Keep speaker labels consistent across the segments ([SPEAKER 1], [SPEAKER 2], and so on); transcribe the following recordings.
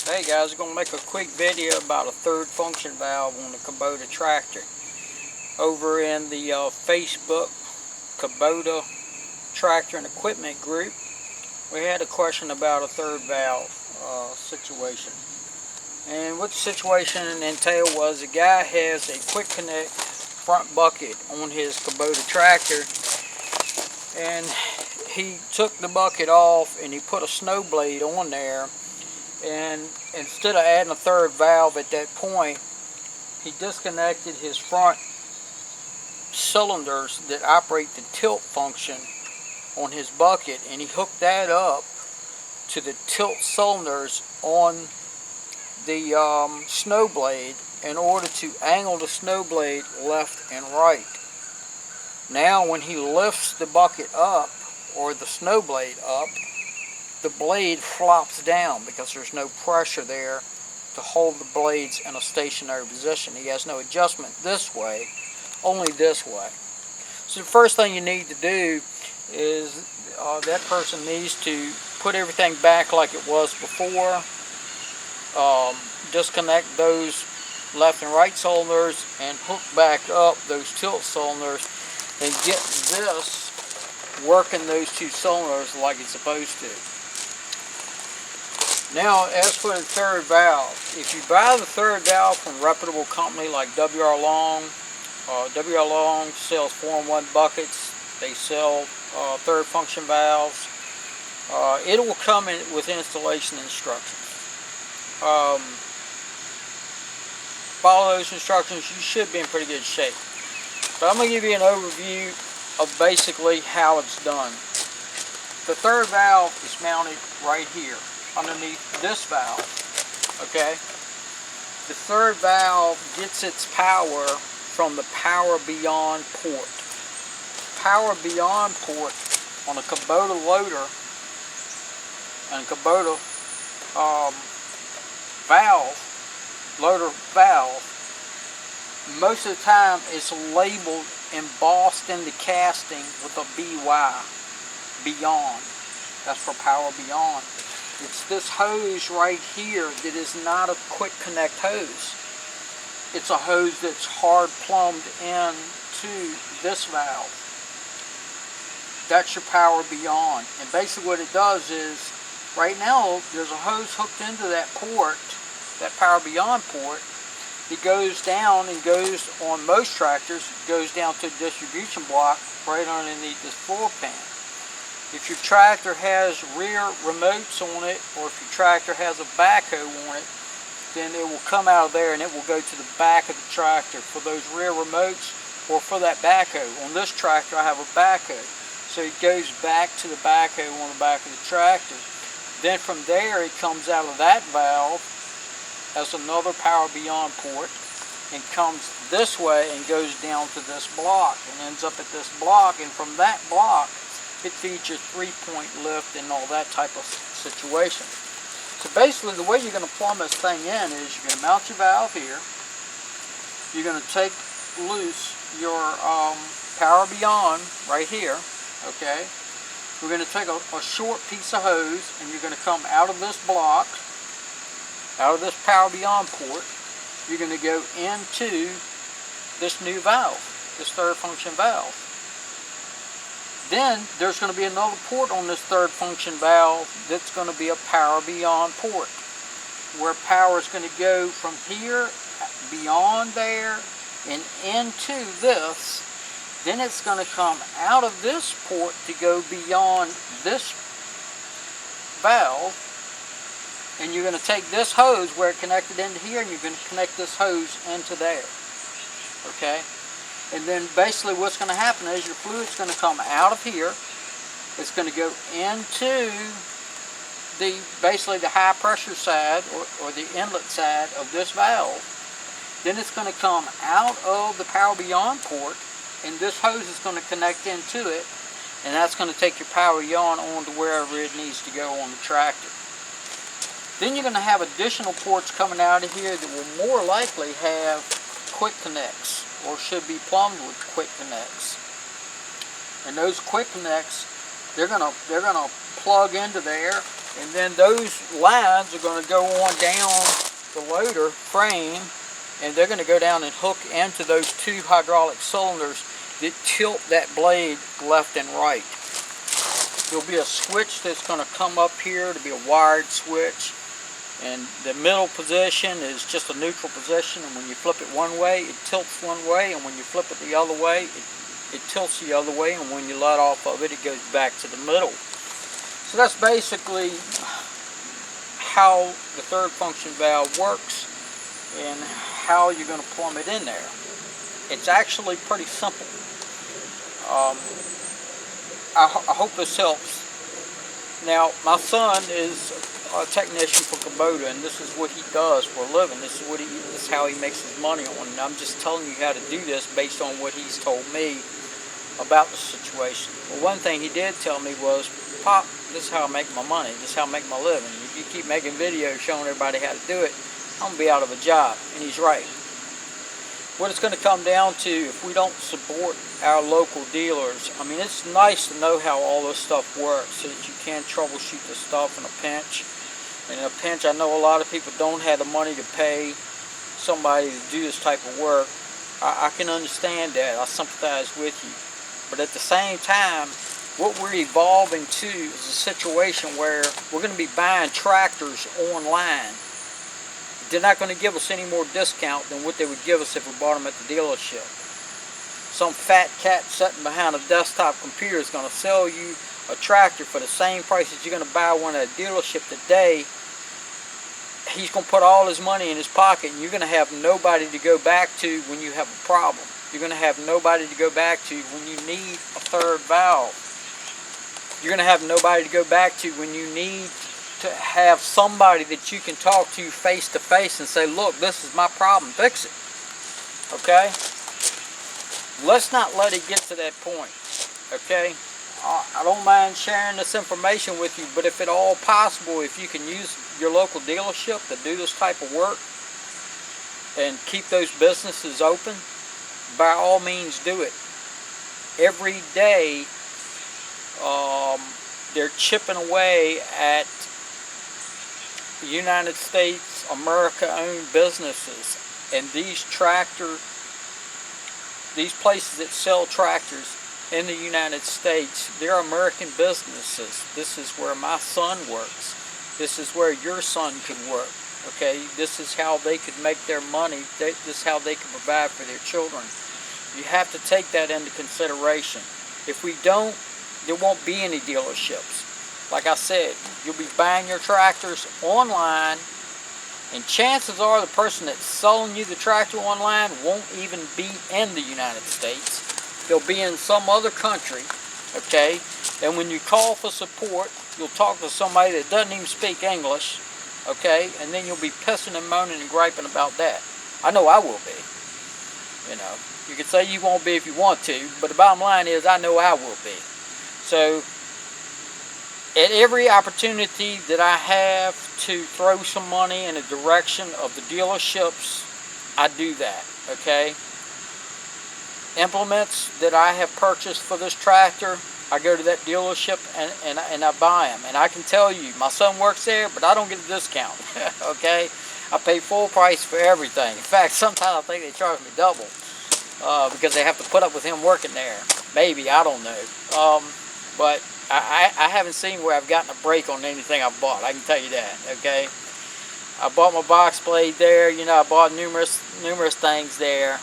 [SPEAKER 1] Hey guys, I'm going to make a quick video about a third function valve on the Kubota tractor. Over in the Facebook Kubota tractor and equipment group, we had a question about a third valve situation. And what the situation entailed was a guy has a quick connect front bucket on his Kubota tractor, and he took the bucket off and he put a snow blade on there. And instead of adding a third valve at that point, he disconnected his front cylinders that operate the tilt function on his bucket, and he hooked that up to the tilt cylinders on the snow blade in order to angle the snow blade left and right. Now when he lifts the bucket up, or the snow blade up, the blade flops down because there's no pressure there to hold the blades in a stationary position. He has no adjustment this way, only this way. So the first thing you need to do is that person needs to put everything back like it was before, disconnect those left and right cylinders and hook back up those tilt cylinders and get this working those two cylinders like it's supposed to. Now, as for the third valve, if you buy the third valve from a reputable company like W.R. Long, W.R. Long sells 4-in-1 buckets. They sell third function valves. It will come in with installation instructions. Follow those instructions, you should be in pretty good shape. But I'm going to give you an overview of basically how it's done. The third valve is mounted right here underneath this valve. Okay, the third valve gets its power from the power beyond port. Power beyond port on a Kubota loader and Kubota loader valve, most of the time it's labeled embossed in the casting with a BY, beyond. That's for power beyond. It's this hose right here that is not a quick connect hose. It's a hose that's hard plumbed into this valve. That's your power beyond. And basically what it does is, right now there's a hose hooked into that port, that power beyond port. It goes down and goes, on most tractors, goes down to a distribution block right underneath this floor pan. If your tractor has rear remotes on it, or if your tractor has a backhoe on it, then it will come out of there and it will go to the back of the tractor for those rear remotes or for that backhoe. On this tractor I have a backhoe, so it goes back to the backhoe on the back of the tractor. Then from there it comes out of that valve as another power beyond port and comes this way and goes down to this block and ends up at this block, and from that block it features 3-point lift and all that type of situation. So basically the way you're going to plumb this thing in is you're going to mount your valve here. You're going to take loose your power beyond right here. Okay, we're going to take a short piece of hose and you're going to come out of this block, out of this power beyond port. You're going to go into this new valve, this third function valve. Then there's going to be another port on this third function valve that's going to be a power beyond port, where power is going to go from here beyond there and into this. Then it's going to come out of this port to go beyond this valve, and you're going to take this hose where it connected into here and you're going to connect this hose into there. Okay? And then basically what's going to happen is your fluid's going to come out of here. It's going to go into basically the high pressure side or the inlet side of this valve. Then it's going to come out of the power beyond port, and this hose is going to connect into it, and that's going to take your power beyond on to wherever it needs to go on the tractor. Then you're going to have additional ports coming out of here that will more likely have quick connects, or should be plumbed with quick connects. And those quick connects, they're gonna plug into there And then those lines are going to go on down the loader frame, and they're going to go down and hook into those two hydraulic cylinders that tilt that blade left and right. There'll be a switch that's going to come up here to be a wired switch, and the middle position is just a neutral position, and when you flip it one way, it tilts one way, and when you flip it the other way, it tilts the other way, and when you let off of it, it goes back to the middle. So that's basically how the third function valve works and how you're going to plumb it in there. It's actually pretty simple. I hope this helps. Now, my son is a technician for Kubota, and this is what he does for a living. This is how he makes his money on. And I'm just telling you how to do this based on what he's told me about the situation. Well, one thing he did tell me was, Pop, this is how I make my money. This is how I make my living. If you keep making videos showing everybody how to do it, I'm going to be out of a job. And he's right. What it's going to come down to, if we don't support our local dealers, I mean, it's nice to know how all this stuff works so that you can troubleshoot the stuff in a pinch. And in a pinch, I know a lot of people don't have the money to pay somebody to do this type of work. I can understand that. I sympathize with you. But at the same time, what we're evolving to is a situation where we're going to be buying tractors online. They're not going to give us any more discount than what they would give us if we bought them at the dealership. Some fat cat sitting behind a desktop computer is going to sell you a tractor for the same price that you're going to buy one at a dealership today. He's going to put all his money in his pocket, and you're going to have nobody to go back to when you have a problem. You're going to have nobody to go back to when you need a third valve. You're going to have nobody to go back to when you need to have somebody that you can talk to face to face and say, look, this is my problem, fix it. Okay? Let's not let it get to that point. Okay? I don't mind sharing this information with you, but if at all possible, if you can use your local dealership to do this type of work and keep those businesses open, by all means do it. Every day, they're chipping away at United States, America-owned businesses, and these places that sell tractors in the United States, they're American businesses. This is where my son works. This is where your son could work. Okay, this is how they could make their money. This is how they can provide for their children. You have to take that into consideration. If we don't, there won't be any dealerships. Like I said, you'll be buying your tractors online, and chances are the person that's selling you the tractor online won't even be in the United States. They'll be in some other country, okay? And when you call for support, you'll talk to somebody that doesn't even speak English, okay? And then you'll be pissing and moaning and griping about that. I know I will be. You know, you can say you won't be if you want to, but the bottom line is I know I will be. So, at every opportunity that I have to throw some money in the direction of the dealerships, I do that, okay? Implements that I have purchased for this tractor, I go to that dealership and I buy them. And I can tell you, my son works there, but I don't get a discount, okay? I pay full price for everything. In fact, sometimes I think they charge me double because they have to put up with him working there. Maybe, I don't know. But I haven't seen where I've gotten a break on anything I've bought. I can tell you that, okay? I bought my box blade there. You know, I bought numerous things there.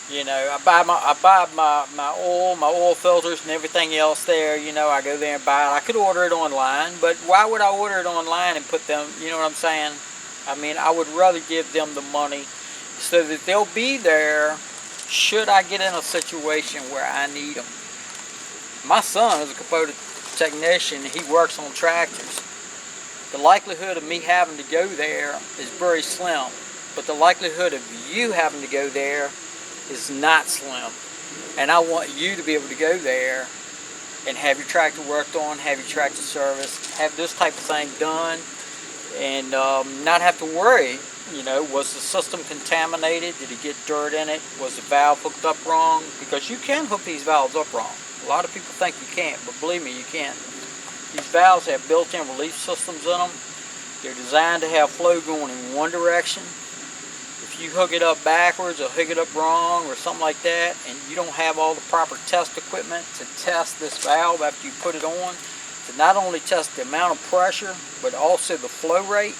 [SPEAKER 1] You know, I buy my oil filters and everything else there. You know, I go there and buy it. I could order it online, but why would I order it online and put them, you know what I'm saying? I mean, I would rather give them the money so that they'll be there should I get in a situation where I need them. My son is a Kubota technician. He works on tractors. The likelihood of me having to go there is very slim, but the likelihood of you having to go there is not slim. And I want you to be able to go there and have your tractor worked on, have your tractor serviced, have this type of thing done, and not have to worry. You know, was the system contaminated? Did it get dirt in it? Was the valve hooked up wrong? Because you can hook these valves up wrong. A lot of people think you can't, but believe me, you can. These valves have built-in release systems in them. They're designed to have flow going in one direction. If you hook it up backwards or hook it up wrong or something like that, and you don't have all the proper test equipment to test this valve after you put it on, to not only test the amount of pressure, but also the flow rate,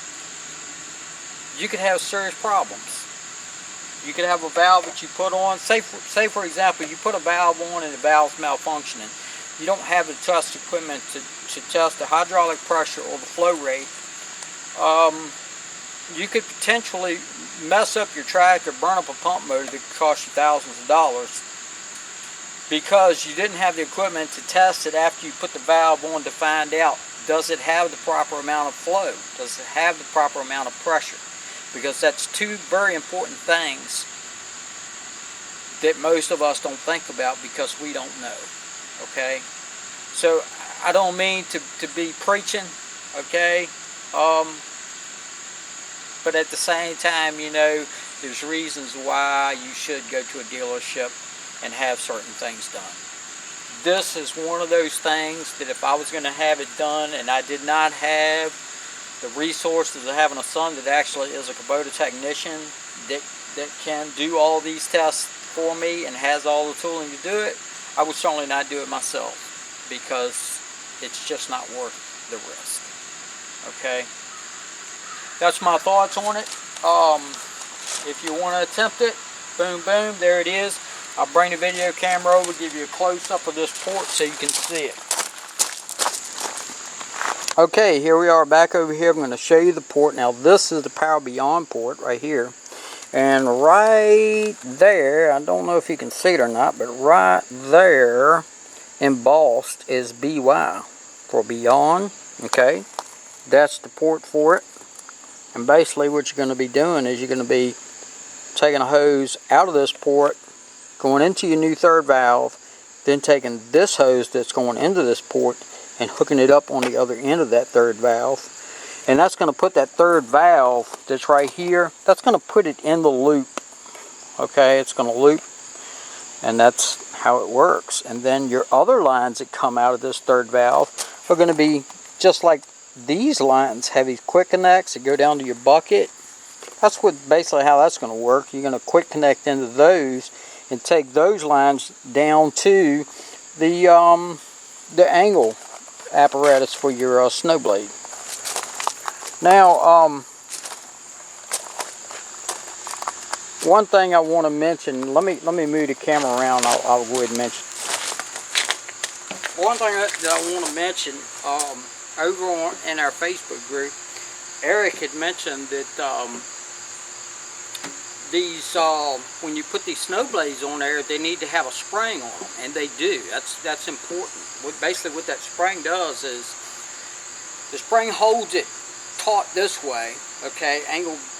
[SPEAKER 1] you could have serious problems. You could have a valve that you put on, say for example, you put a valve on and the valve's malfunctioning. You don't have the test equipment to test the hydraulic pressure or the flow rate. You could potentially mess up your tractor, burn up a pump motor that could cost you thousands of dollars because you didn't have the equipment to test it after you put the valve on to find out, does it have the proper amount of flow? Does it have the proper amount of pressure? Because that's two very important things that most of us don't think about because we don't know. Okay? So I don't mean to be preaching, okay? But at the same time, you know, there's reasons why you should go to a dealership and have certain things done. This is one of those things that if I was going to have it done and I did not have the resources of having a son that actually is a Kubota technician that can do all these tests for me and has all the tooling to do it, I would certainly not do it myself because it's just not worth the risk. Okay? That's my thoughts on it. If you want to attempt it, boom, boom, there it is. I'll bring the video camera over, give you a close-up of this port so you can see it. Okay, here we are back over here. I'm going to show you the port. Now, this is the Power Beyond port right here. And right there, I don't know if you can see it or not, but right there embossed is BY for Beyond. Okay, that's the port for it. And basically what you're going to be doing is you're going to be taking a hose out of this port, going into your new third valve, then taking this hose that's going into this port and hooking it up on the other end of that third valve. And that's going to put that third valve that's right here, that's going to put it in the loop. Okay, it's going to loop, and that's how it works. And then your other lines that come out of this third valve are going to be just like these lines, have these quick connects that go down to your bucket. That's what basically how that's going to work. You're going to quick connect into those and take those lines down to the angle apparatus for your snow blade. Now, one thing I want to mention. Let me move the camera around. I'll go ahead and mention. One thing that I want to mention. Over in our Facebook group, Eric had mentioned that when you put these snow blades on there, they need to have a spring on them, and they do. That's important. Basically what that spring does is the spring holds it taut this way, okay,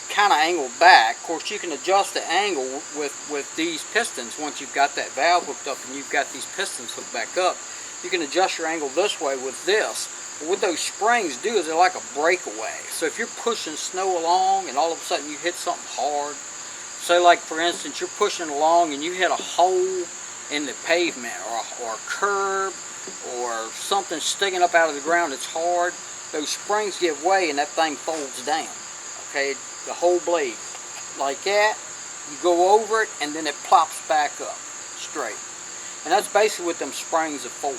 [SPEAKER 1] kind of angled back. Of course, you can adjust the angle with these pistons. Once you've got that valve hooked up and you've got these pistons hooked back up, you can adjust your angle this way with this. But what those springs do is they're like a breakaway. So if you're pushing snow along and all of a sudden you hit something hard, say like for instance you're pushing along and you hit a hole in the pavement or a curb or something sticking up out of the ground that's hard, those springs give way and that thing folds down. Okay, the whole blade. Like that, you go over it and then it plops back up straight. And that's basically what them springs are for.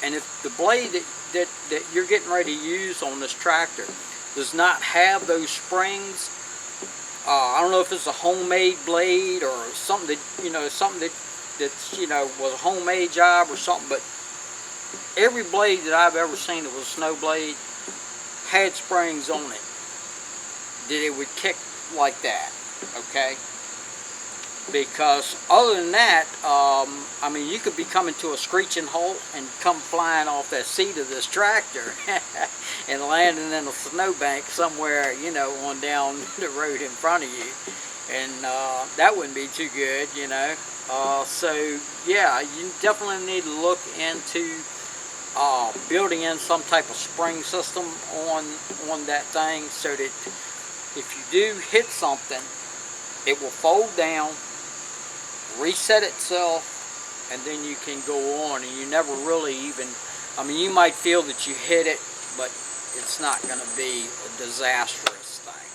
[SPEAKER 1] And if the blade that you're getting ready to use on this tractor does not have those springs, I don't know if it's a homemade blade or something that that's was a homemade job or something, but every blade that I've ever seen that was a snow blade had springs on it that it would kick like that. Okay. Because other than that, I mean, you could be coming to a screeching halt and come flying off that seat of this tractor and landing in a snowbank somewhere, on down the road in front of you. And that wouldn't be too good, So, yeah, you definitely need to look into building in some type of spring system on that thing so that if you do hit something, it will fold down, reset itself, and then you can go on, and you never really even, I mean, you might feel that you hit it, but it's not going to be a disastrous thing.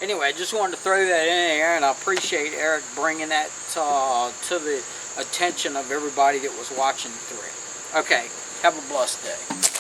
[SPEAKER 1] Anyway, I just wanted to throw that in there, and I appreciate Eric bringing that to the attention of everybody that was watching through. Okay, have a blessed day.